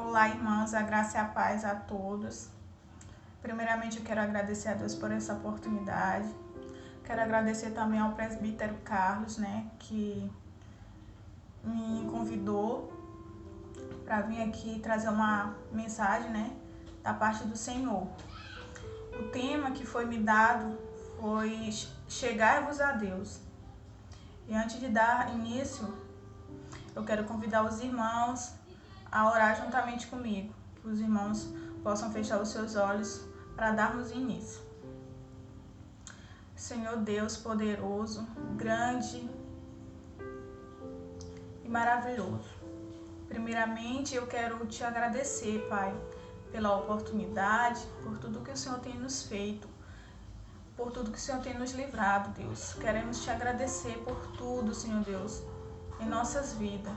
Olá, irmãos, a graça e a paz a todos. Primeiramente, eu quero agradecer a Deus por essa oportunidade. Quero agradecer também ao presbítero Carlos, que me convidou para vir aqui trazer uma mensagem, da parte do Senhor. O tema que foi me dado foi Chegai-vos a Deus. E antes de dar início, eu quero convidar os irmãos a orar juntamente comigo, que os irmãos possam fechar os seus olhos para darmos início. Senhor Deus poderoso, grande e maravilhoso. Primeiramente, eu quero te agradecer, Pai, pela oportunidade, por tudo que o Senhor tem nos feito, por tudo que o Senhor tem nos livrado, Deus. Queremos te agradecer por tudo, Senhor Deus, em nossas vidas.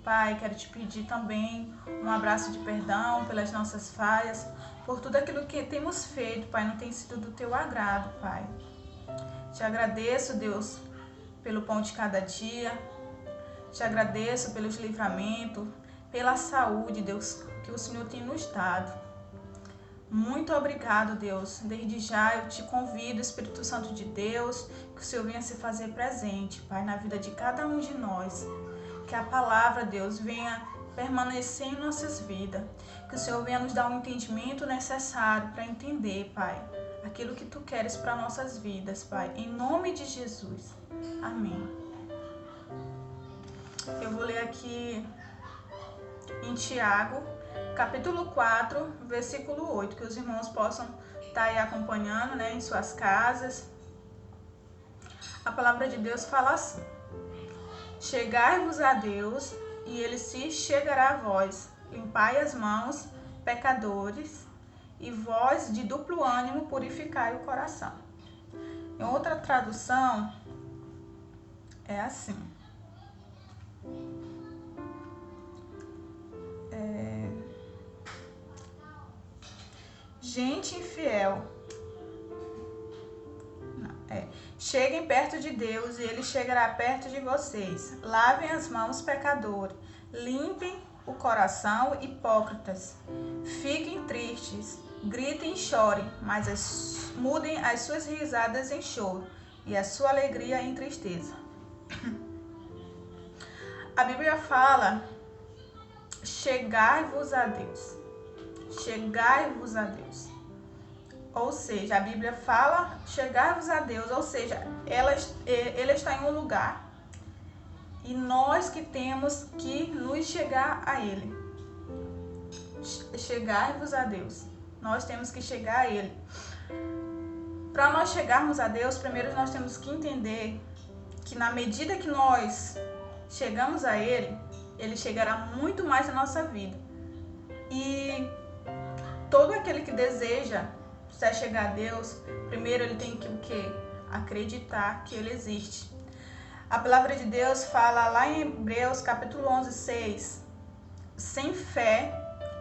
Pai, quero te pedir também um abraço de perdão pelas nossas falhas, por tudo aquilo que temos feito, Pai, não tem sido do teu agrado, Pai. Te agradeço, Deus, pelo pão de cada dia. Te agradeço pelos livramentos, pela saúde, Deus, que o Senhor tem nos dado. Muito obrigado, Deus. Desde já eu te convido, Espírito Santo de Deus, que o Senhor venha se fazer presente, Pai, na vida de cada um de nós. Que a palavra, Deus, venha permanecer em nossas vidas. Que o Senhor venha nos dar o entendimento necessário para entender, Pai, aquilo que Tu queres para nossas vidas, Pai. Em nome de Jesus. Amém. Eu vou ler aqui em Tiago, capítulo 4, versículo 8, que os irmãos possam estar aí acompanhando, em suas casas. A palavra de Deus fala assim: Chegai-vos a Deus, e Ele se chegará a vós. Limpai as mãos, pecadores, e vós de duplo ânimo purificai o coração. Em outra tradução, é assim: gente infiel, cheguem perto de Deus e Ele chegará perto de vocês. Lavem as mãos, pecadores. Limpem o coração, hipócritas. Fiquem tristes, gritem e chorem, mas mudem as suas risadas em choro e a sua alegria em tristeza. A Bíblia fala: chegai-vos a Deus. Chegai-vos a Deus. Ou seja, a Bíblia fala chegai-vos a Deus, ou seja, Ele está em um lugar e nós que temos que nos chegar a Ele. Chegai-vos a Deus. Nós temos que chegar a Ele. Para nós chegarmos a Deus, primeiro nós temos que entender que na medida que nós chegamos a Ele, Ele chegará muito mais na nossa vida. E todo aquele que deseja se chegar a Deus, primeiro ele tem que o quê? Acreditar que Ele existe. A palavra de Deus fala lá em Hebreus capítulo 11, 6: sem fé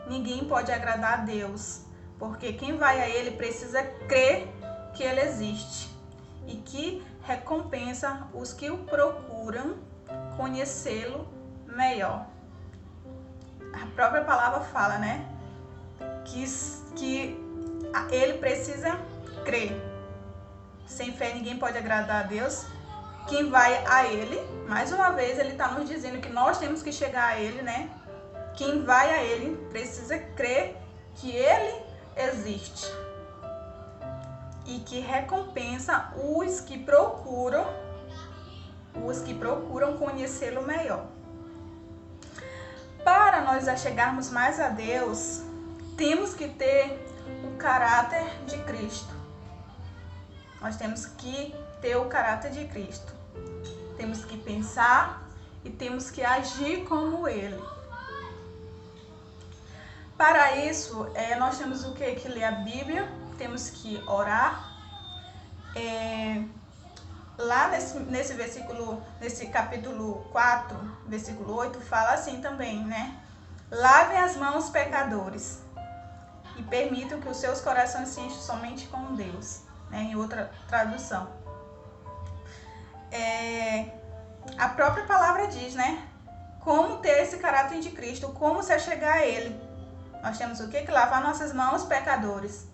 ninguém pode agradar a Deus, porque quem vai a Ele precisa crer que Ele existe e que recompensa os que o procuram conhecê-lo melhor. A própria palavra fala, que ele precisa crer. Sem fé ninguém pode agradar a Deus. Quem vai a Ele, mais uma vez Ele está nos dizendo que nós temos que chegar a Ele, Quem vai a Ele precisa crer que Ele existe e que recompensa os que procuram conhecê-lo melhor. Para nós chegarmos mais a Deus, temos que ter o caráter de Cristo. Nós temos que ter o caráter de Cristo. Temos que pensar e temos que agir como Ele. Para isso, nós temos o quê? Que ler a Bíblia, temos que orar. Lá nesse versículo, nesse capítulo 4, versículo 8, fala assim também, Lavem as mãos, pecadores, e permitam que os seus corações se enchem somente com Deus. Em outra tradução. A própria palavra diz, como ter esse caráter de Cristo, como se achegar a Ele. Nós temos o quê? Que lavar nossas mãos, pecadores,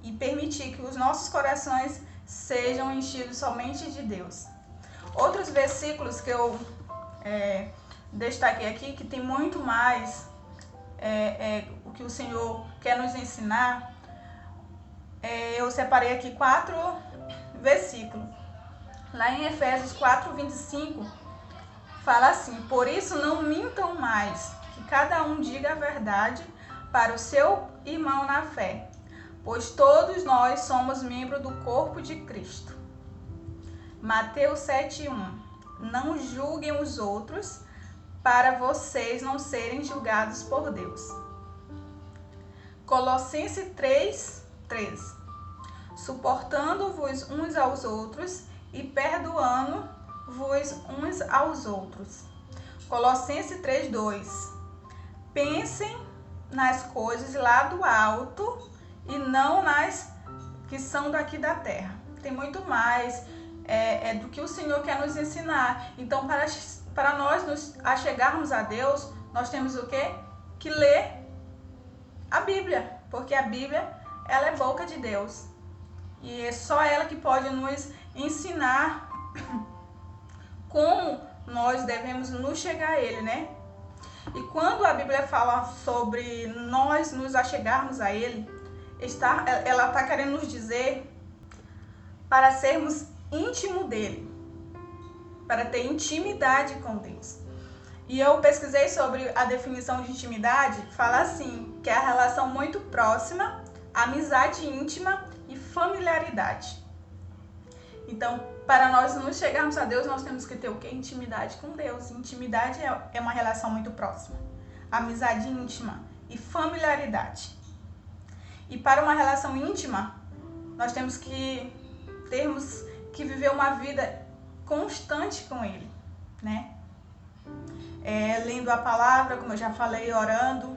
e permitir que os nossos corações sejam enchidos somente de Deus. Outros versículos que eu destaquei aqui, que tem muito mais o que o Senhor quer nos ensinar, eu separei aqui 4 versículos. Lá em Efésios 4:25, fala assim: por isso não mintam mais, que cada um diga a verdade para o seu irmão na fé, pois todos nós somos membros do corpo de Cristo. Mateus 7:1, não julguem os outros, para vocês não serem julgados por Deus. Colossenses 3:13, suportando-vos uns aos outros e perdoando-vos uns aos outros. Colossenses 3:2, pensem nas coisas lá do alto e não nas que são daqui da terra. Tem muito mais do que o Senhor quer nos ensinar. Então, para nós nos achegarmos a Deus, nós temos o quê? Que ler a Bíblia, porque a Bíblia, ela é boca de Deus. E é só ela que pode nos ensinar como nós devemos nos chegar a Ele, né? E quando a Bíblia fala sobre nós nos achegarmos a Ele, ela está querendo nos dizer para sermos íntimos dele, para ter intimidade com Deus. E eu pesquisei sobre a definição de intimidade, fala assim, que é a relação muito próxima, amizade íntima e familiaridade. Então, para nós nos chegarmos a Deus, nós temos que ter o quê? Intimidade com Deus. Intimidade é uma relação muito próxima, amizade íntima e familiaridade. E para uma relação íntima, nós temos que viver uma vida constante com Ele, né? Lendo a palavra, como eu já falei, orando.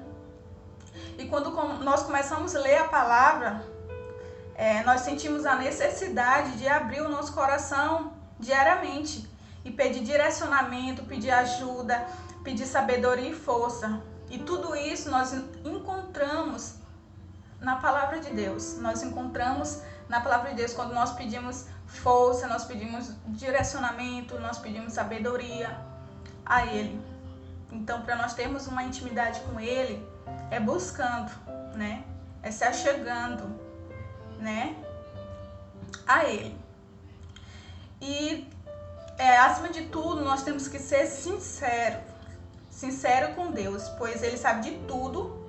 E quando nós começamos a ler a palavra, nós sentimos a necessidade de abrir o nosso coração diariamente e pedir direcionamento, pedir ajuda, pedir sabedoria e força. E tudo isso nós encontramos na palavra de Deus. Nós encontramos na palavra de Deus quando nós pedimos força, nós pedimos direcionamento, nós pedimos sabedoria a Ele. Então, para nós termos uma intimidade com Ele, é buscando, né? É se achegando, né? A Ele. E, acima de tudo, nós temos que ser sincero com Deus, pois Ele sabe de tudo.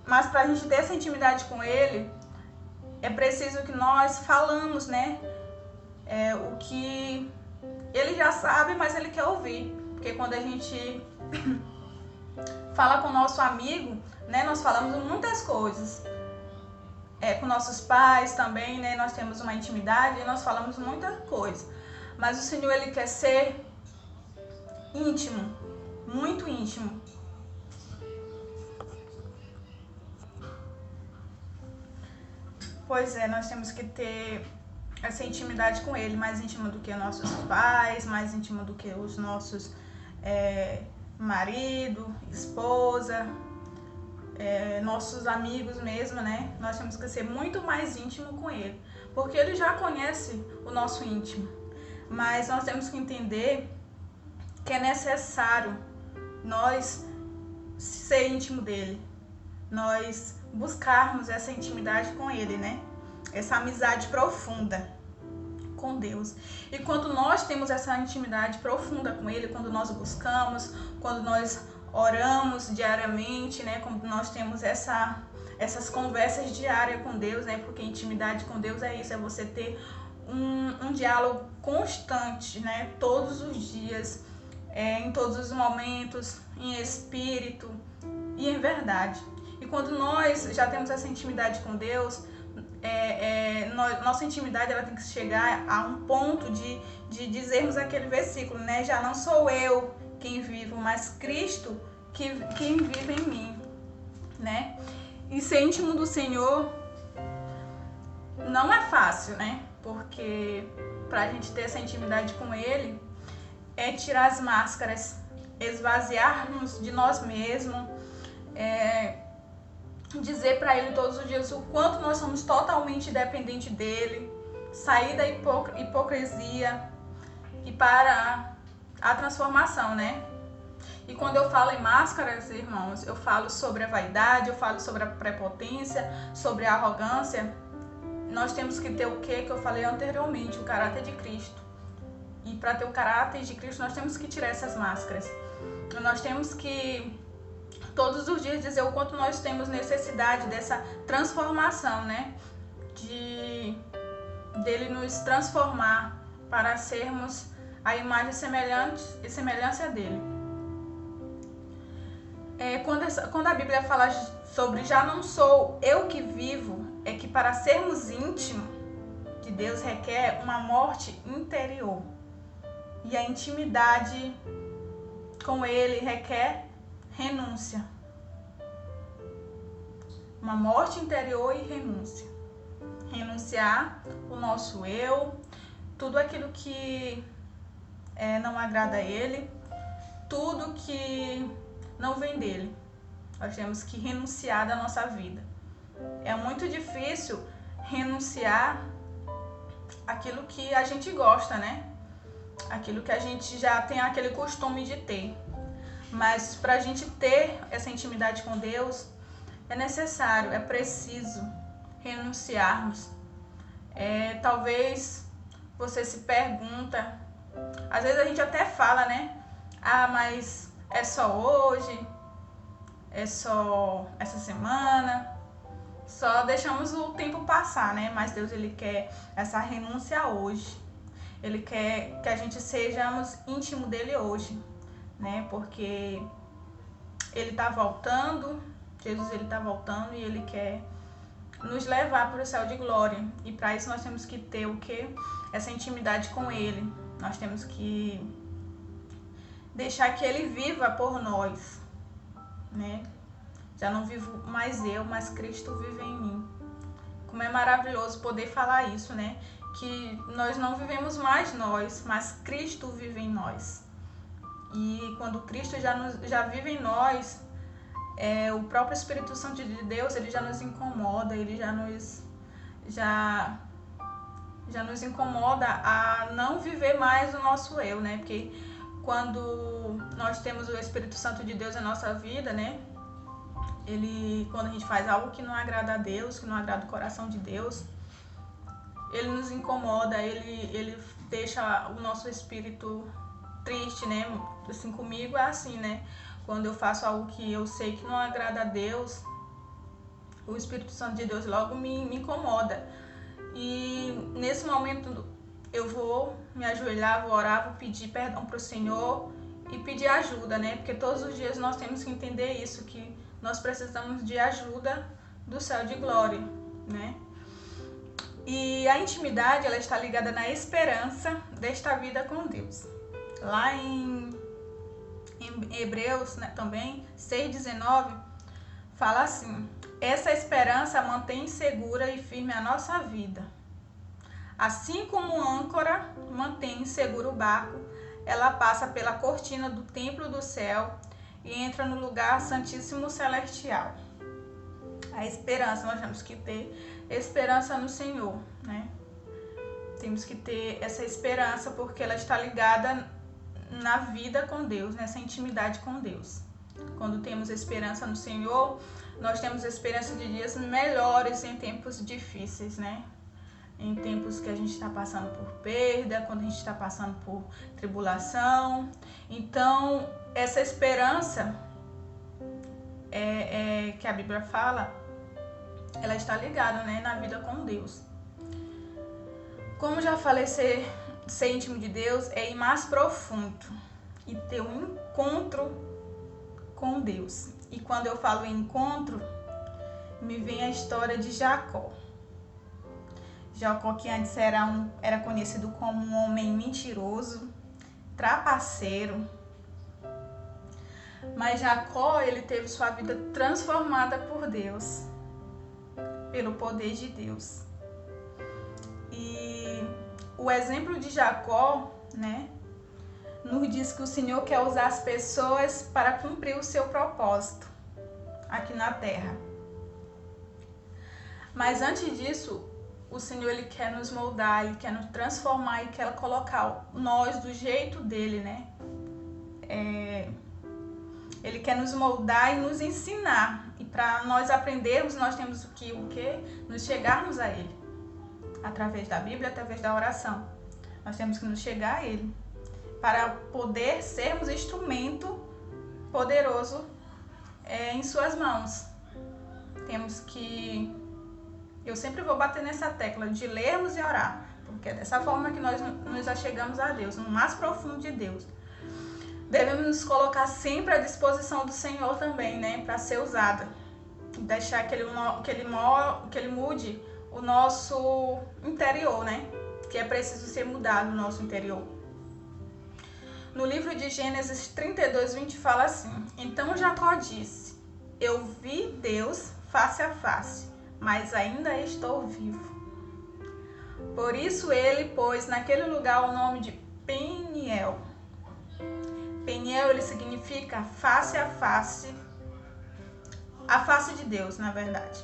Mas para a gente ter essa intimidade com Ele, é preciso que nós falamos, né? O que Ele já sabe, mas Ele quer ouvir. Porque quando a gente fala com o nosso amigo, né? Nós falamos muitas coisas. Com nossos pais também, né? Nós temos uma intimidade e nós falamos muita coisa. Mas o Senhor, Ele quer ser íntimo, muito íntimo. Pois nós temos que ter essa intimidade com Ele, mais íntima do que nossos pais, mais íntima do que os nossos marido, esposa, nossos amigos mesmo, né? Nós temos que ser muito mais íntimo com Ele, porque Ele já conhece o nosso íntimo. Mas nós temos que entender que é necessário nós ser íntimo dEle, nós buscarmos essa intimidade com Ele, né? Essa amizade profunda com Deus. E quando nós temos essa intimidade profunda com Ele, quando nós buscamos, quando nós oramos diariamente, né? Quando nós temos essas conversas diárias com Deus, né? Porque intimidade com Deus é isso, é você ter um diálogo constante, né? Todos os dias, em todos os momentos, em espírito e em verdade. E quando nós já temos essa intimidade com Deus, nossa intimidade ela tem que chegar a um ponto de dizermos aquele versículo, né? Já não sou eu quem vivo, mas Cristo quem vive em mim, né? E ser íntimo do Senhor não é fácil, né? Porque para a gente ter essa intimidade com Ele, é tirar as máscaras, esvaziar-nos de nós mesmos, dizer para Ele todos os dias o quanto nós somos totalmente dependentes dEle, sair da hipocrisia e para a transformação, né? E quando eu falo em máscaras, irmãos, eu falo sobre a vaidade, eu falo sobre a prepotência, sobre a arrogância. Nós temos que ter o que eu falei anteriormente, o caráter de Cristo. E para ter o caráter de Cristo, nós temos que tirar essas máscaras. Nós temos que todos os dias dizer o quanto nós temos necessidade dessa transformação, né? Dele nos transformar para sermos a imagem e semelhança dele. Quando a Bíblia fala sobre já não sou eu que vivo, é que para sermos íntimos de Deus requer uma morte interior. E a intimidade com Ele requer renúncia. Uma morte interior e renúncia. Renunciar o nosso eu, tudo aquilo que não agrada a Ele, tudo que não vem dele. Nós temos que renunciar da nossa vida. É muito difícil renunciar aquilo que a gente gosta, né? Aquilo que a gente já tem aquele costume de ter. Mas para a gente ter essa intimidade com Deus, é necessário, é preciso renunciarmos. Talvez você se pergunta, às vezes a gente até fala, né? Mas é só hoje, é só essa semana, só deixamos o tempo passar, né? Mas Deus, Ele quer essa renúncia hoje. Ele quer que a gente sejamos íntimos dEle hoje, né? Porque Ele está voltando, Jesus, Ele está voltando e Ele quer nos levar para o céu de glória. E para isso nós temos que ter o quê? Essa intimidade com Ele. Nós temos que deixar que Ele viva por nós, né? Já não vivo mais eu, mas Cristo vive em mim. Como é maravilhoso poder falar isso, né? Que nós não vivemos mais nós, mas Cristo vive em nós. E quando Cristo já vive em nós, o próprio Espírito Santo de Deus, ele já nos incomoda, ele já nos incomoda a não viver mais o nosso eu, né? Porque quando nós temos o Espírito Santo de Deus na nossa vida, né? Quando a gente faz algo que não agrada a Deus, que não agrada o coração de Deus, Ele nos incomoda, ele deixa o nosso espírito triste, né? Assim, comigo é assim, né? Quando eu faço algo que eu sei que não agrada a Deus, o Espírito Santo de Deus logo me incomoda. E nesse momento eu vou me ajoelhar, vou orar, vou pedir perdão para o Senhor e pedir ajuda, né? Porque todos os dias nós temos que entender isso, que nós precisamos de ajuda do céu de glória, né? E a intimidade, ela está ligada na esperança desta vida com Deus. Lá em Hebreus, né, também, 6,19, fala assim: essa esperança mantém segura e firme a nossa vida. Assim como âncora mantém seguro o barco, ela passa pela cortina do templo do céu e entra no lugar santíssimo celestial. A esperança, nós temos que ter esperança no Senhor, né? Temos que ter essa esperança porque ela está ligada na vida com Deus, nessa intimidade com Deus. Quando temos esperança no Senhor, nós temos esperança de dias melhores em tempos difíceis, né? Em tempos que a gente está passando por perda, quando a gente está passando por tribulação. Então, essa esperança que a Bíblia fala, ela está ligada, né, na vida com Deus. Como já falei, ser íntimo de Deus é ir mais profundo e ter um encontro com Deus. E quando eu falo em encontro, me vem a história de Jacó. Jacó, que antes era conhecido como um homem mentiroso, trapaceiro. Mas Jacó, ele teve sua vida transformada por Deus, pelo poder de Deus. E o exemplo de Jacó, né, nos diz que o Senhor quer usar as pessoas para cumprir o seu propósito aqui na terra. Mas antes disso, o Senhor ele quer nos moldar, ele quer nos transformar e quer colocar nós do jeito dele, né? Ele quer nos moldar e nos ensinar. E para nós aprendermos, nós temos que o quê? Nos chegarmos a ele. Através da Bíblia, através da oração. Nós temos que nos chegar a ele. Para poder sermos instrumento poderoso em suas mãos. Temos que... Eu sempre vou bater nessa tecla de lermos e orar. Porque é dessa forma que nós nos achegamos a Deus, no mais profundo de Deus. Devemos nos colocar sempre à disposição do Senhor também, né? Para ser usada. Deixar que ele mude o nosso interior, né? Que é preciso ser mudado o nosso interior. No livro de Gênesis 32, 20 fala assim: Então Jacó disse: Eu vi Deus face a face, mas ainda estou vivo. Por isso ele pôs naquele lugar o nome de Peniel. Peniel, ele significa face a face de Deus, na verdade.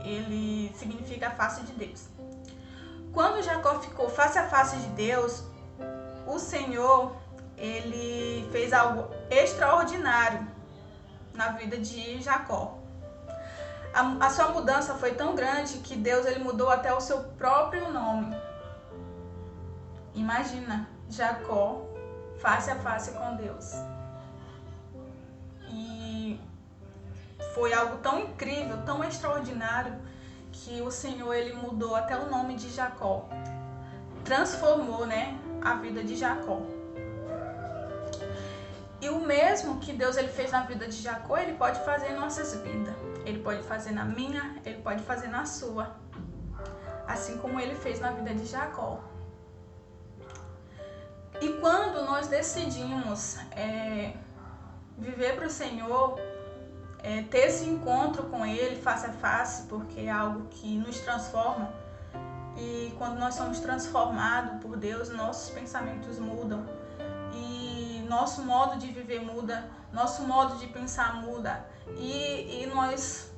Ele significa a face de Deus. Quando Jacó ficou face a face de Deus, o Senhor, ele fez algo extraordinário na vida de Jacó. A sua mudança foi tão grande que Deus ele mudou até o seu próprio nome. Imagina, Jacó face a face com Deus. E foi algo tão incrível, tão extraordinário, que o Senhor ele mudou até o nome de Jacó. Transformou, né, a vida de Jacó. E o mesmo que Deus ele fez na vida de Jacó, ele pode fazer em nossas vidas. Ele pode fazer na minha, ele pode fazer na sua. Assim como ele fez na vida de Jacó. E quando nós decidimos viver para o Senhor, ter esse encontro com Ele face a face, porque é algo que nos transforma, e quando nós somos transformados por Deus, nossos pensamentos mudam, e nosso modo de viver muda, nosso modo de pensar muda, e nós,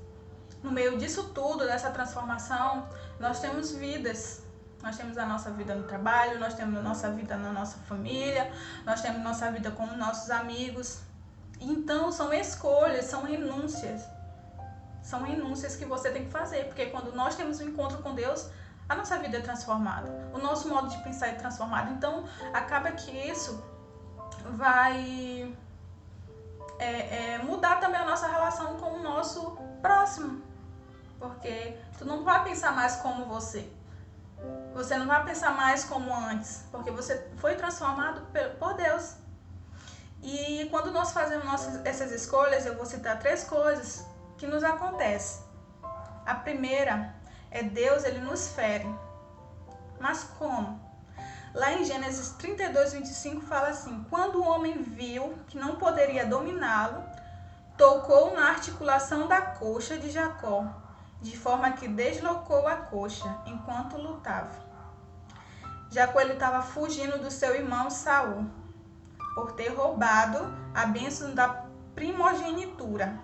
no meio disso tudo, dessa transformação, nós temos vidas. Nós temos a nossa vida no trabalho, nós temos a nossa vida na nossa família, nós temos a nossa vida com os nossos amigos. Então, são escolhas, são renúncias. São renúncias que você tem que fazer, porque quando nós temos um encontro com Deus, a nossa vida é transformada. O nosso modo de pensar é transformado. Então, acaba que isso vai mudar também a nossa relação com o nosso próximo. Porque tu não vai pensar mais como você. Você não vai pensar mais como antes, porque você foi transformado por Deus. E quando nós fazemos essas escolhas, eu vou citar 3 coisas que nos acontecem. A primeira é Deus, ele nos fere. Mas como? Lá em Gênesis 32, 25 fala assim: Quando o homem viu que não poderia dominá-lo, tocou na articulação da coxa de Jacó, de forma que deslocou a coxa enquanto lutava. Jacó estava fugindo do seu irmão Saul, por ter roubado a bênção da primogenitura.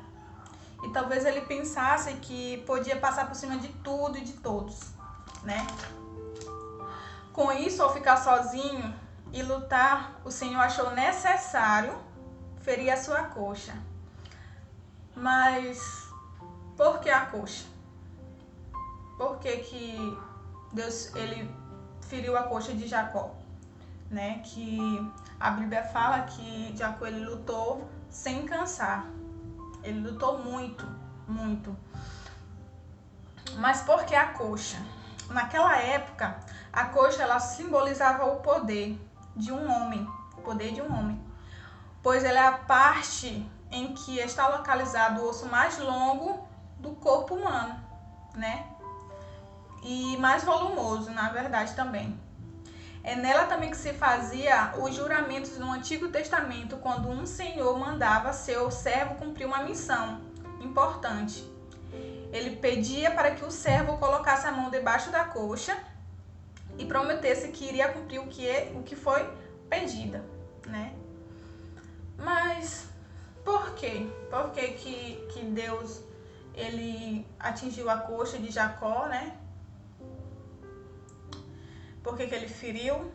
E talvez ele pensasse que podia passar por cima de tudo e de todos, né? Com isso, ao ficar sozinho e lutar, o Senhor achou necessário ferir a sua coxa. Mas por que a coxa? Por que Deus ele feriu a coxa de Jacó? Né? Que a Bíblia fala que Jacó ele lutou sem cansar. Ele lutou muito, muito. Mas por que a coxa? Naquela época, a coxa ela simbolizava o poder de um homem, pois ela é a parte em que está localizado o osso mais longo do corpo humano, né? E mais volumoso, na verdade, também. É nela também que se fazia os juramentos no Antigo Testamento, quando um senhor mandava seu servo cumprir uma missão importante. Ele pedia para que o servo colocasse a mão debaixo da coxa e prometesse que iria cumprir o que foi pedida. né? Mas por quê? Por que Deus ele atingiu a coxa de Jacó, né? Por que ele feriu?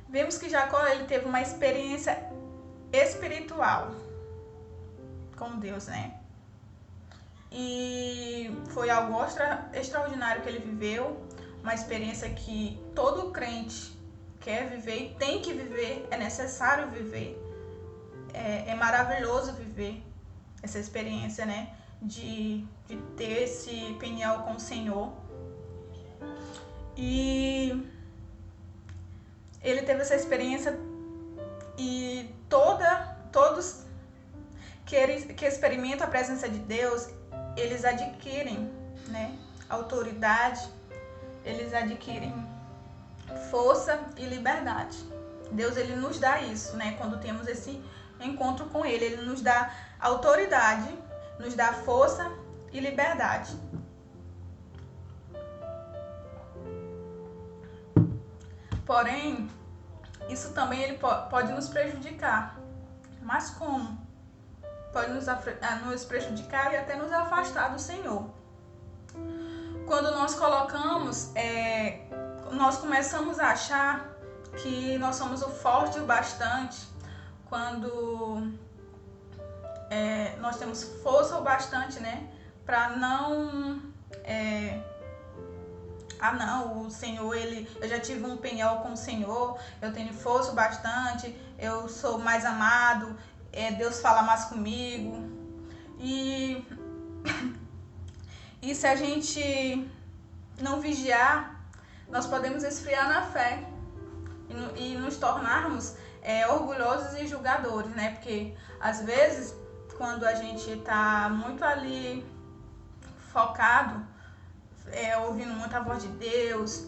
Vemos que Jacó ele teve uma experiência espiritual com Deus, né? E foi algo extraordinário que ele viveu, uma experiência que todo crente quer viver e tem que viver, é necessário viver. É maravilhoso viver essa experiência, né? De ter esse peniel com o Senhor. E ele teve essa experiência e todos que experimentam a presença de Deus, eles adquirem, né, autoridade, eles adquirem força e liberdade. Deus ele nos dá isso, né? Quando temos esse encontro com ele nos dá autoridade, nos dá força e liberdade. Porém, isso também ele pode nos prejudicar. Mas como? Pode nos prejudicar e até nos afastar do Senhor. Quando nós nós começamos a achar que nós somos o forte o bastante, quando nós temos força o bastante, né, para não... o Senhor, eu já tive um penhal com o Senhor, eu tenho força o bastante, eu sou mais amado, Deus fala mais comigo. E se a gente não vigiar, nós podemos esfriar na fé e nos tornarmos orgulhosos e julgadores, né? Porque às vezes, quando a gente está muito ali focado, ouvindo muito a voz de Deus,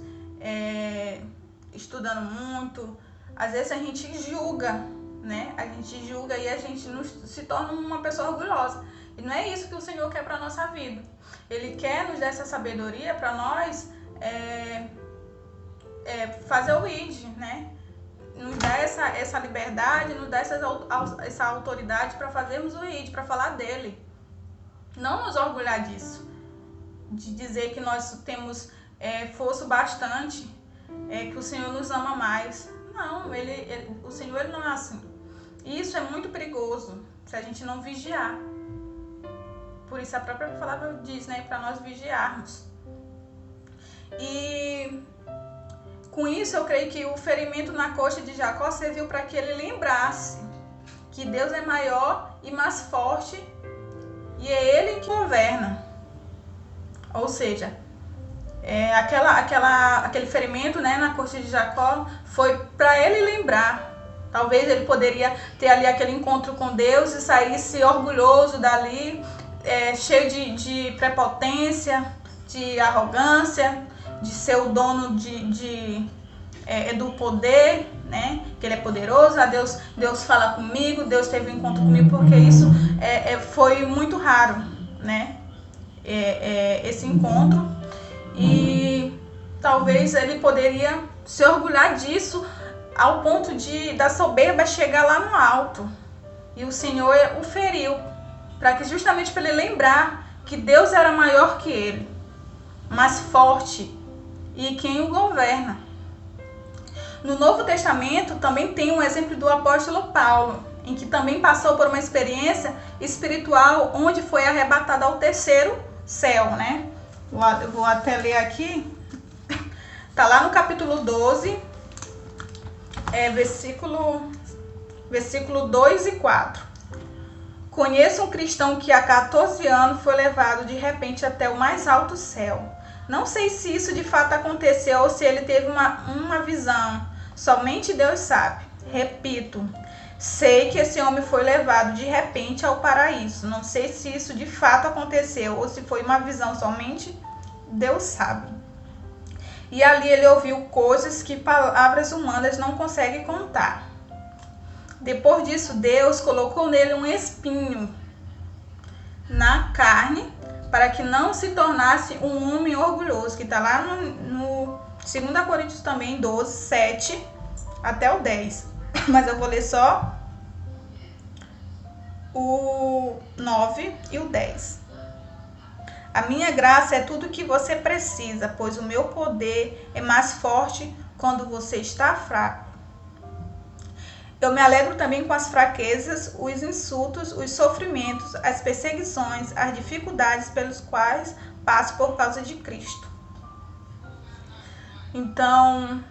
estudando muito, às vezes a gente julga, né? A gente julga e a gente se torna uma pessoa orgulhosa. E não é isso que o Senhor quer para a nossa vida. Ele quer nos dar essa sabedoria para nós fazer o ID, né? Nos dá essa liberdade, nos dá essa autoridade para fazermos o ID, para falar dele. Não nos orgulhar disso, de dizer que nós temos força bastante, que o Senhor nos ama mais. Não, o Senhor ele não é assim. E isso é muito perigoso se a gente não vigiar. Por isso a própria palavra diz, né, para nós vigiarmos. E com isso eu creio que o ferimento na coxa de Jacó serviu para que ele lembrasse que Deus é maior e mais forte e é Ele que governa. Ou seja, aquele ferimento, né, na coxa de Jacó foi para ele lembrar. Talvez ele poderia ter ali aquele encontro com Deus e saísse orgulhoso dali, cheio de prepotência, de arrogância, de ser o dono do poder, né? Que ele é poderoso, Deus fala comigo, Deus teve um encontro comigo, porque isso foi muito raro, né? Esse encontro. E talvez ele poderia se orgulhar disso ao ponto da soberba chegar lá no alto. E o Senhor o feriu, justamente para ele lembrar que Deus era maior que ele, mais forte e quem o governa. No Novo Testamento também tem um exemplo do apóstolo Paulo, em que também passou por uma experiência espiritual onde foi arrebatado ao terceiro céu, né? Eu vou até ler aqui. Tá lá no capítulo 12, versículo 2 e 4. Conheço um cristão que há 14 anos foi levado de repente até o mais alto céu. Não sei se isso de fato aconteceu ou se ele teve uma visão. Somente Deus sabe. Repito, sei que esse homem foi levado de repente ao paraíso. Não sei se isso de fato aconteceu ou se foi uma visão. Somente Deus sabe. E ali ele ouviu coisas que palavras humanas não conseguem contar. Depois disso, Deus colocou nele um espinho na carne para que não se tornasse um homem orgulhoso, que está lá no 2 Coríntios também, 12, 7 até o 10. mas eu vou ler só o 9 e o 10. A minha graça é tudo o que você precisa, pois o meu poder é mais forte quando você está fraco. Eu me alegro também com as fraquezas, os insultos, os sofrimentos, as perseguições, as dificuldades pelos quais passo por causa de Cristo. Então,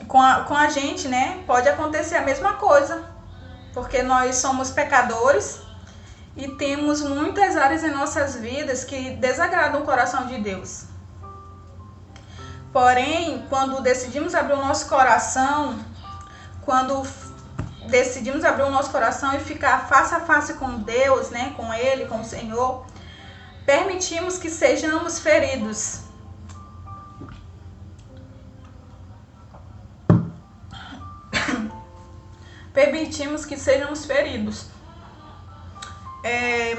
com a gente, né, pode acontecer a mesma coisa, porque nós somos pecadores e temos muitas áreas em nossas vidas que desagradam o coração de Deus. Porém, quando decidimos abrir o nosso coração, e ficar face a face com Deus, né, com Ele, com o Senhor, permitimos que sejamos feridos.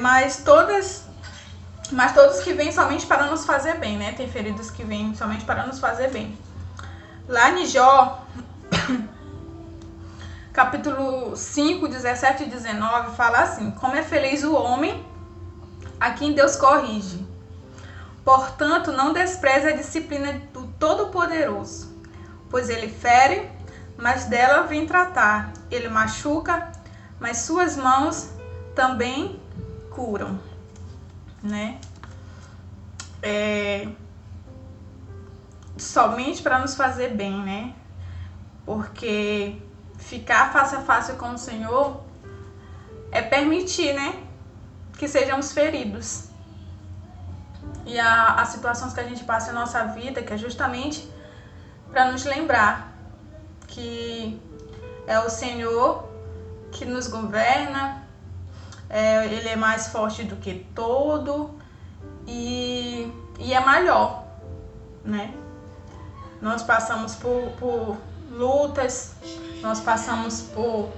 Mas todos que vêm somente para nos fazer bem, né? Tem feridos que vêm somente para nos fazer bem. Lá em Jó, capítulo 5, 17 e 19, fala assim: como é feliz o homem a quem Deus corrige. Portanto, não despreze a disciplina do Todo-Poderoso, pois ele fere, mas dela vem tratar. Ele machuca, mas suas mãos também curam, né? Somente para nos fazer bem, né? Porque ficar face a face com o Senhor é permitir, né, que sejamos feridos. E as situações que a gente passa em nossa vida, que é justamente para nos lembrar que é o Senhor que nos governa, Ele é mais forte do que todo e é maior, né? Nós passamos por lutas, nós passamos por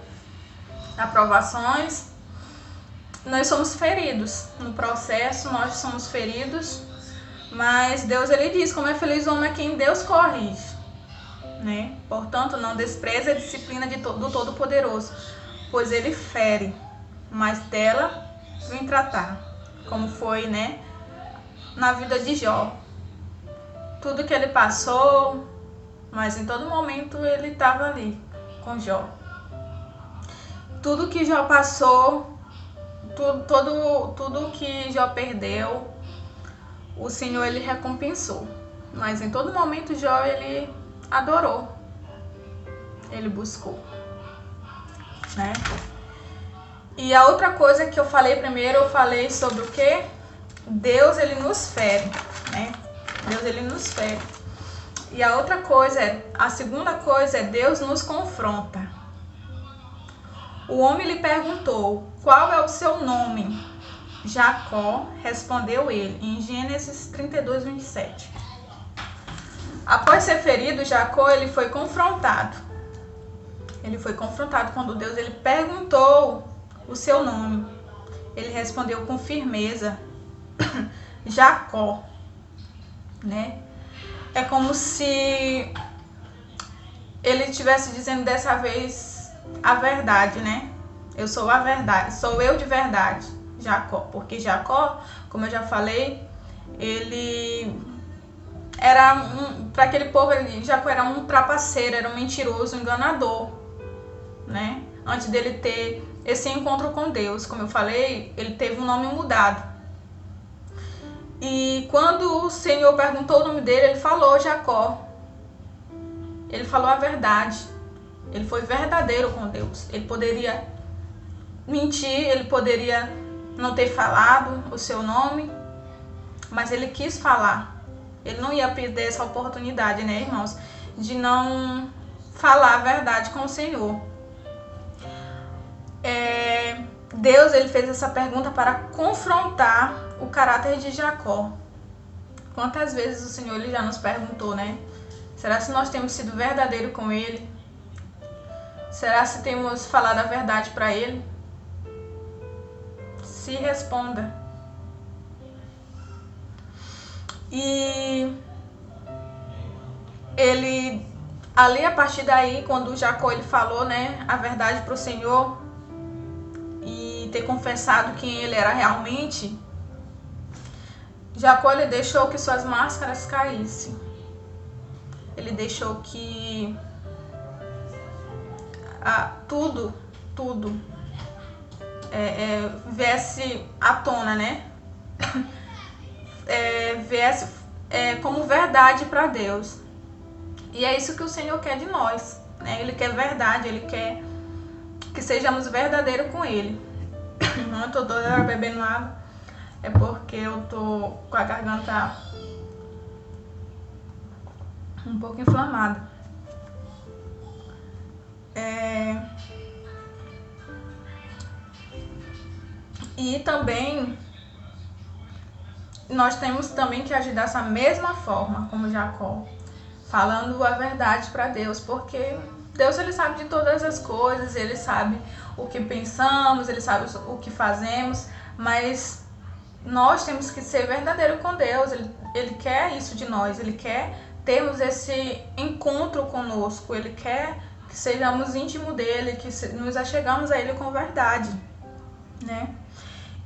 aprovações, nós somos feridos no processo, nós somos feridos, mas Deus, ele diz: como é feliz o homem a quem Deus corrige, né? Portanto, não despreze a disciplina do Todo-Poderoso, pois ele fere, mas dela vem tratar, como foi, né, na vida de Jó. Tudo que ele passou, mas em todo momento ele estava ali com Jó. Tudo que Jó passou, tudo que Jó perdeu, o Senhor, ele recompensou. Mas em todo momento Jó, ele adorou, ele buscou, né? E a outra coisa que eu falei primeiro, eu falei sobre o quê? Deus, ele nos fere, né? Deus, ele nos fere. E a segunda coisa é Deus nos confronta. O homem lhe perguntou: qual é o seu nome? Jacó, respondeu ele, em Gênesis 32, 27. Após ser ferido, Jacó, ele foi confrontado. Ele foi confrontado quando Deus, ele perguntou o seu nome. Ele respondeu com firmeza: Jacó, né? É como se ele estivesse dizendo dessa vez a verdade, né? Eu sou a verdade, sou eu de verdade, Jacó. Porque Jacó, como eu já falei, ele era para aquele povo, Jacó era um trapaceiro, era um mentiroso, um enganador, né? Antes dele ter esse encontro com Deus, como eu falei, ele teve um nome mudado. E quando o Senhor perguntou o nome dele, ele falou Jacó. Ele falou a verdade. Ele foi verdadeiro com Deus. Ele poderia mentir, ele poderia não ter falado o seu nome, mas ele quis falar. Ele não ia perder essa oportunidade, né, irmãos, de não falar a verdade com o Senhor. Deus, ele fez essa pergunta para confrontar o caráter de Jacó. Quantas vezes o Senhor, ele já nos perguntou, né? Será se nós temos sido verdadeiros com ele? Será se temos falado a verdade para ele? Se responda. E ele, ali a partir daí, quando Jacó ele falou, né, a verdade para o Senhor e ter confessado quem ele era realmente, Jacó ele deixou que suas máscaras caíssem. Ele deixou que tudo viesse à tona, né? Viesse como verdade para Deus. E é isso que o Senhor quer de nós, né? Ele quer verdade, Ele quer que sejamos verdadeiros com Ele. Não, eu tô toda bebendo água, é porque eu tô com a garganta um pouco inflamada. E também nós temos também que agir dessa mesma forma como Jacó, falando a verdade para Deus, porque Deus ele sabe de todas as coisas, Ele sabe o que pensamos, Ele sabe o que fazemos, mas nós temos que ser verdadeiros com Deus. Ele quer isso de nós, Ele quer termos esse encontro conosco, Ele quer que sejamos íntimos dEle, que nos achegamos a Ele com verdade, né?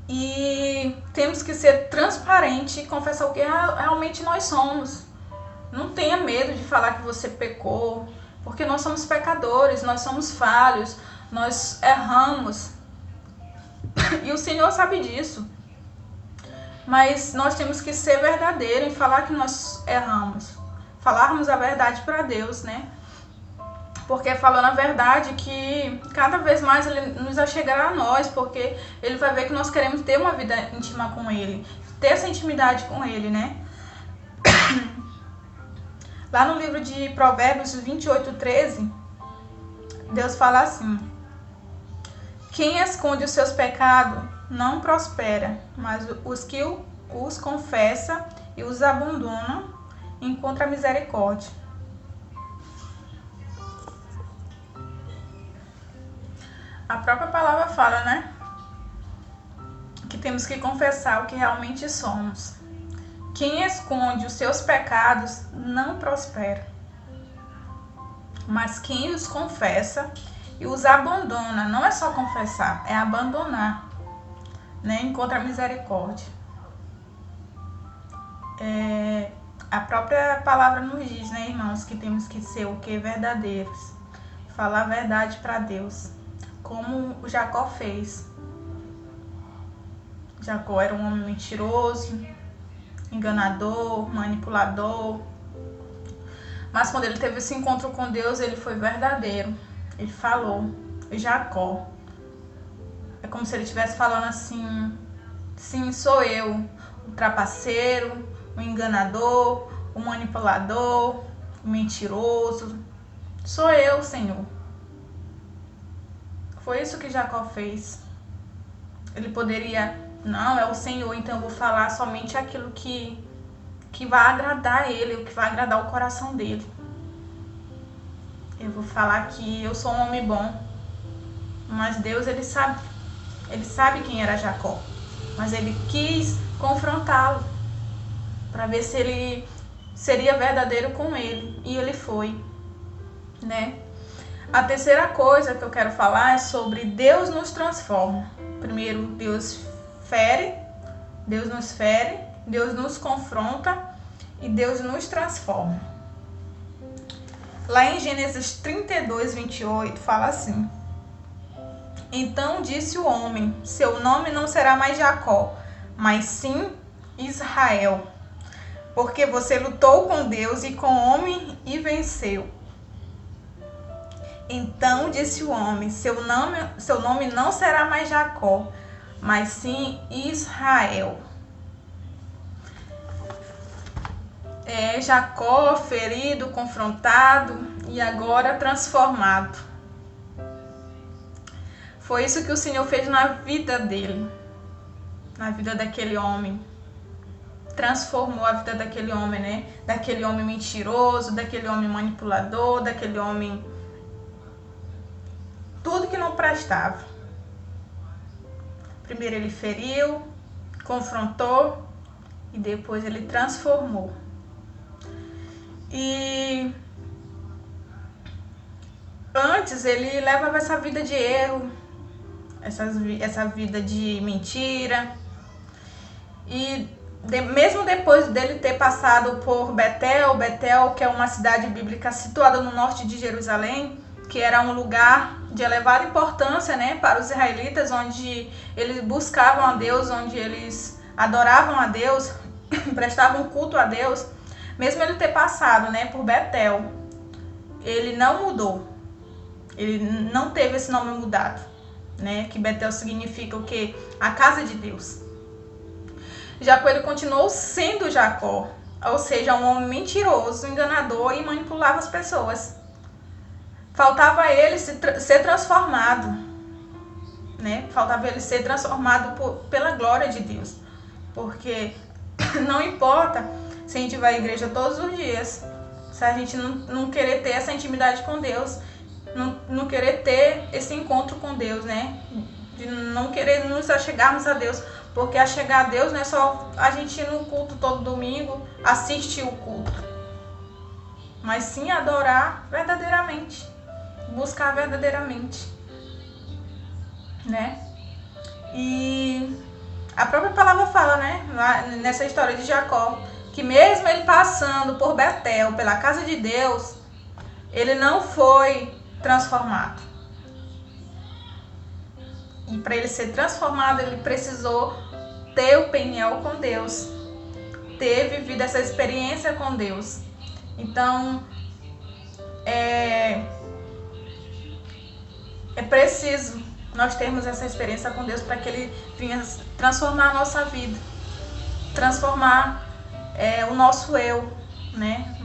E temos que ser transparente e confessar o que realmente nós somos. Não tenha medo de falar que você pecou, porque nós somos pecadores, nós somos falhos, nós erramos. E o Senhor sabe disso. Mas nós temos que ser verdadeiros em falar que nós erramos. Falarmos a verdade para Deus, né? Porque é falando a verdade que cada vez mais Ele nos achegará a nós, porque Ele vai ver que nós queremos ter uma vida íntima com Ele, ter essa intimidade com Ele, né? Lá no livro de Provérbios 28:13, Deus fala assim: quem esconde os seus pecados não prospera, mas os que os confessa e os abandonam encontra misericórdia. A própria palavra fala, né? Que temos que confessar o que realmente somos. Quem esconde os seus pecados não prospera, mas quem os confessa e os abandona, não é só confessar, é abandonar, né? Encontra misericórdia. A própria palavra nos diz, né, irmãos, que temos que ser o que? Verdadeiros. Falar a verdade para Deus, como o Jacó fez. Jacó era um homem mentiroso, enganador, manipulador. Mas quando ele teve esse encontro com Deus, ele foi verdadeiro. Ele falou, Jacó. É como se ele estivesse falando assim: sim, sou eu, o trapaceiro, o enganador, o manipulador, o mentiroso. Sou eu, Senhor. Foi isso que Jacó fez. Ele poderia, não, é o Senhor, então eu vou falar somente aquilo que vai agradar ele, o que vai agradar o coração dele. Eu vou falar que eu sou um homem bom. Mas Deus, ele sabe quem era Jacó. Mas ele quis confrontá-lo para ver se ele seria verdadeiro com ele. E ele foi, né? A terceira coisa que eu quero falar é sobre Deus nos transforma. Primeiro, Deus nos fere, Deus nos confronta e Deus nos transforma. Lá em Gênesis 32:28 fala assim: então disse o homem, seu nome não será mais Jacó, mas sim Israel, porque você lutou com Deus e com o homem e venceu. Então disse o homem, seu nome não será mais Jacó, mas sim Israel. Jacó ferido, confrontado e agora transformado. Foi isso que o Senhor fez na vida dele, na vida daquele homem. Transformou a vida daquele homem, né? Daquele homem mentiroso, daquele homem manipulador, daquele homem... tudo que não prestava. Primeiro ele feriu, confrontou e depois ele transformou. E antes ele levava essa vida de erro, essa vida de mentira. E mesmo depois dele ter passado por Betel, que é uma cidade bíblica situada no norte de Jerusalém, que era um lugar de elevada importância, né, para os israelitas, onde eles buscavam a Deus, onde eles adoravam a Deus, prestavam culto a Deus. Mesmo ele ter passado, né, por Betel, ele não mudou. Ele não teve esse nome mudado, né, que Betel significa o quê? A casa de Deus. Jacó, ele continuou sendo Jacó, ou seja, um homem mentiroso, enganador e manipulava as pessoas. Faltava a ele ser transformado, né? Faltava ele ser transformado pela glória de Deus. Porque não importa se a gente vai à igreja todos os dias, se a gente não querer ter essa intimidade com Deus, não querer ter esse encontro com Deus, né? De não querer nos achegarmos a Deus. Porque a chegar a Deus não é só a gente ir no culto todo domingo, assistir o culto. Mas sim adorar verdadeiramente. Buscar verdadeiramente. Né? E a própria palavra fala, né? Nessa história de Jacó, que mesmo ele passando por Betel, pela casa de Deus, ele não foi transformado. E para ele ser transformado, ele precisou ter o Peniel com Deus, ter vivido essa experiência com Deus. Então, é preciso nós termos essa experiência com Deus para que Ele venha transformar a nossa vida, transformar o nosso eu, né?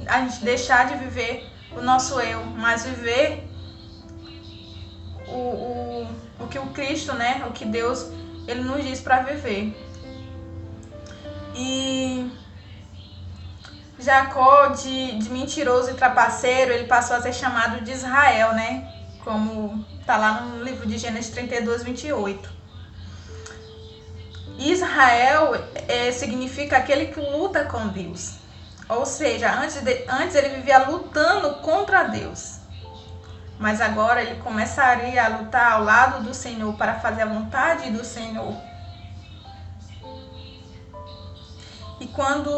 A gente deixar de viver o nosso eu, mas viver o que o Cristo, né? O que Deus Ele nos diz para viver. E Jacó, de mentiroso e trapaceiro, ele passou a ser chamado de Israel, né? Como está lá no livro de Gênesis 32, 28. Israel significa aquele que luta com Deus. Ou seja, antes ele vivia lutando contra Deus. Mas agora ele começaria a lutar ao lado do Senhor para fazer a vontade do Senhor. E quando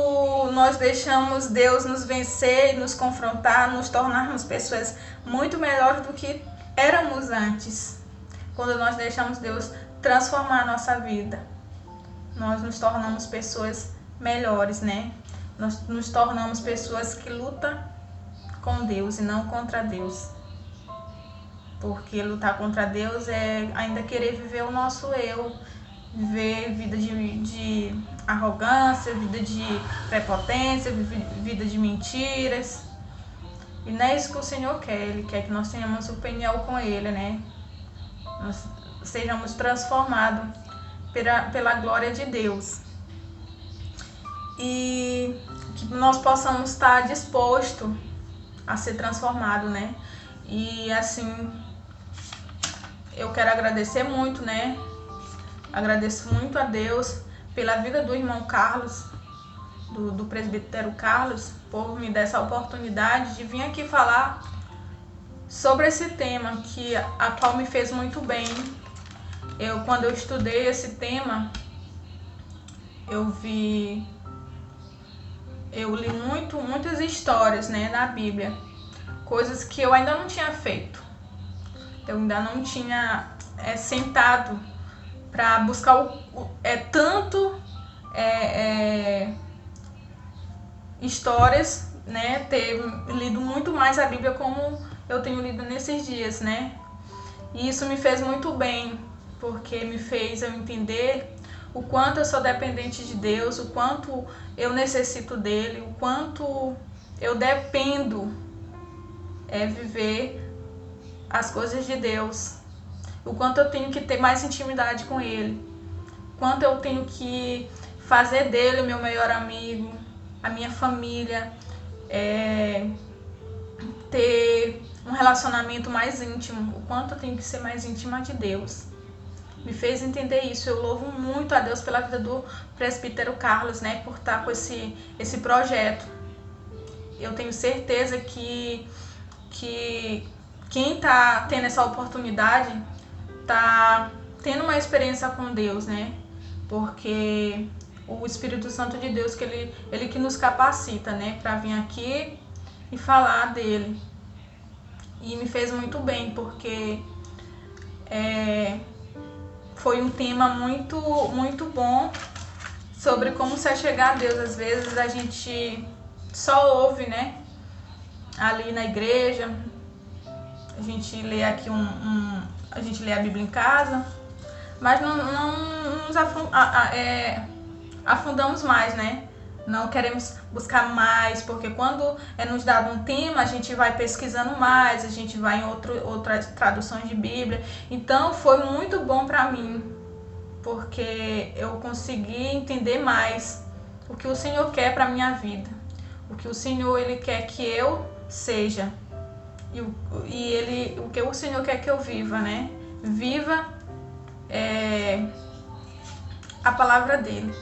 nós deixamos Deus nos vencer, nos confrontar, nos tornarmos pessoas muito melhores do que éramos antes. Quando nós deixamos Deus transformar a nossa vida, nós nos tornamos pessoas melhores, né? Nós nos tornamos pessoas que lutam com Deus e não contra Deus. Porque lutar contra Deus é ainda querer viver o nosso eu, viver vida de arrogância, vida de prepotência, vida de mentiras. E não é isso que o Senhor quer. Ele quer que nós tenhamos o Peniel com Ele, né? Nós sejamos transformados pela glória de Deus. E que nós possamos estar dispostos a ser transformados, né? E assim, eu quero agradecer muito, né? Agradeço muito a Deus pela vida do irmão Carlos, do presbítero Carlos, por me dar essa oportunidade de vir aqui falar sobre esse tema a qual me fez muito bem. Quando eu estudei esse tema, eu li muitas histórias, né, na Bíblia, coisas que eu ainda não tinha feito. Eu ainda não tinha sentado para buscar histórias, né? Ter lido muito mais a Bíblia como eu tenho lido nesses dias, né? E isso me fez muito bem, porque me fez eu entender o quanto eu sou dependente de Deus, o quanto eu necessito dele, o quanto eu dependo viver as coisas de Deus, o quanto eu tenho que ter mais intimidade com ele, o quanto eu tenho que fazer dele o meu melhor amigo, a minha família, ter um relacionamento mais íntimo, o quanto eu tenho que ser mais íntima de Deus. Me fez entender isso. Eu louvo muito a Deus pela vida do presbítero Carlos, né, por estar com esse projeto. Eu tenho certeza que que quem está tendo essa oportunidade está tendo uma experiência com Deus, né? Porque o Espírito Santo de Deus, que ele que nos capacita, né? Para vir aqui e falar dele. E me fez muito bem, porque foi um tema muito, muito bom sobre como se achegar a Deus. Às vezes a gente só ouve, né? Ali na igreja, a gente lê aqui a gente lê a Bíblia em casa, mas não nos afundamos mais, né? Não queremos buscar mais, porque quando é nos dado um tema, a gente vai pesquisando mais, a gente vai em outras traduções de Bíblia. Então foi muito bom para mim, porque eu consegui entender mais o que o Senhor quer para minha vida, o que o Senhor ele quer que eu seja, e o que o Senhor quer que eu viva, né? Viva a palavra dele.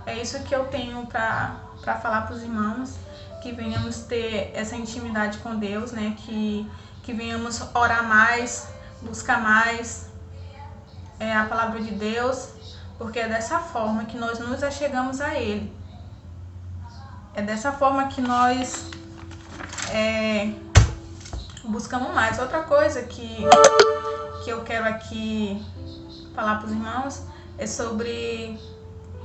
É isso que eu tenho para falar para os irmãos, que venhamos ter essa intimidade com Deus, né? Que venhamos orar mais, buscar mais a palavra de Deus, porque é dessa forma que nós nos achegamos a Ele. É dessa forma que nós buscamos mais. Outra coisa que eu quero aqui falar para os irmãos é sobre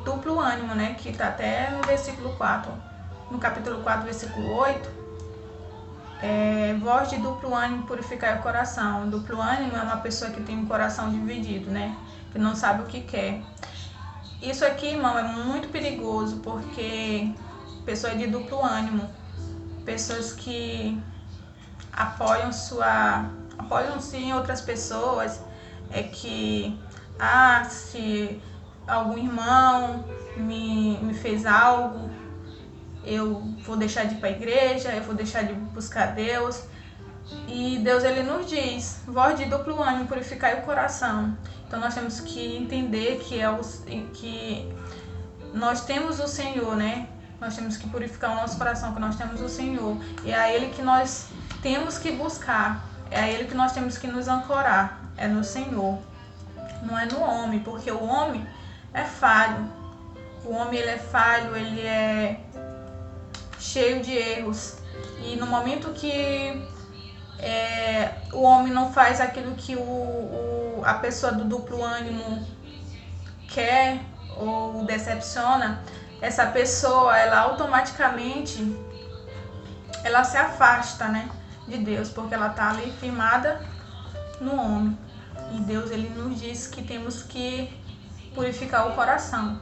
duplo ânimo, né? Que está até no versículo 4, no capítulo 4, versículo 8. Voz de duplo ânimo purificar o coração. Duplo ânimo é uma pessoa que tem um coração dividido, né? Que não sabe o que quer. Isso aqui, irmão, é muito perigoso, porque pessoas de duplo ânimo, pessoas que apoiam-se em outras pessoas, que se algum irmão me fez algo, eu vou deixar de ir para a igreja, eu vou deixar de buscar Deus. E Deus ele nos diz, voz de duplo ânimo, purificar o coração. Então nós temos que entender que nós temos o Senhor, né? Nós temos que purificar o nosso coração, que nós temos o Senhor. E é a Ele que nós temos que buscar, é a Ele que nós temos que nos ancorar, é no Senhor. Não é no homem, porque o homem é falho. O homem ele é falho, ele é cheio de erros. E no momento que o homem não faz aquilo que a pessoa do duplo ânimo quer ou decepciona, essa pessoa, ela automaticamente ela se afasta, né, de Deus, porque ela está ali firmada no homem. E Deus ele nos diz que temos que purificar o coração.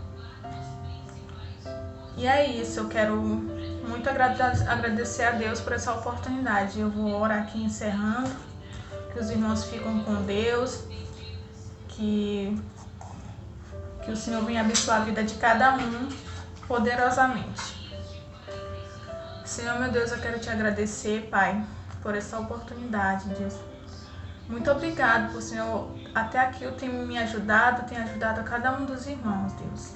E é isso, eu quero muito agradecer a Deus por essa oportunidade. Eu vou orar aqui encerrando, que os irmãos ficam com Deus, que o Senhor venha abençoar a vida de cada um poderosamente. Senhor, meu Deus, eu quero te agradecer, Pai, por essa oportunidade, Deus. Muito obrigado por Senhor, até aqui eu tenho me ajudado, tenho ajudado a cada um dos irmãos, Deus.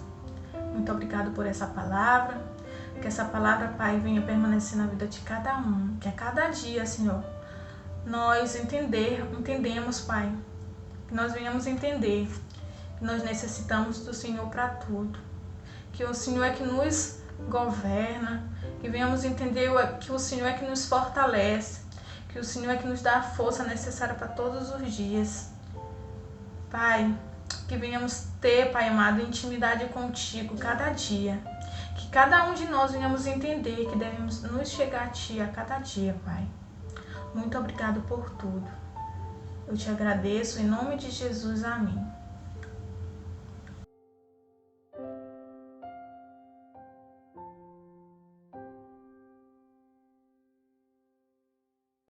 Muito obrigado por essa palavra, que essa palavra, Pai, venha permanecer na vida de cada um, que a cada dia, Senhor, nós entendemos, Pai, que nós venhamos entender que nós necessitamos do Senhor para tudo, que o Senhor é que nos governa, que venhamos entender que o Senhor é que nos fortalece, que o Senhor é que nos dá a força necessária para todos os dias. Pai, que venhamos ter, Pai amado, intimidade contigo cada dia. Que cada um de nós venhamos entender que devemos nos chegar a Ti a cada dia, Pai. Muito obrigado por tudo. Eu te agradeço, em nome de Jesus, amém.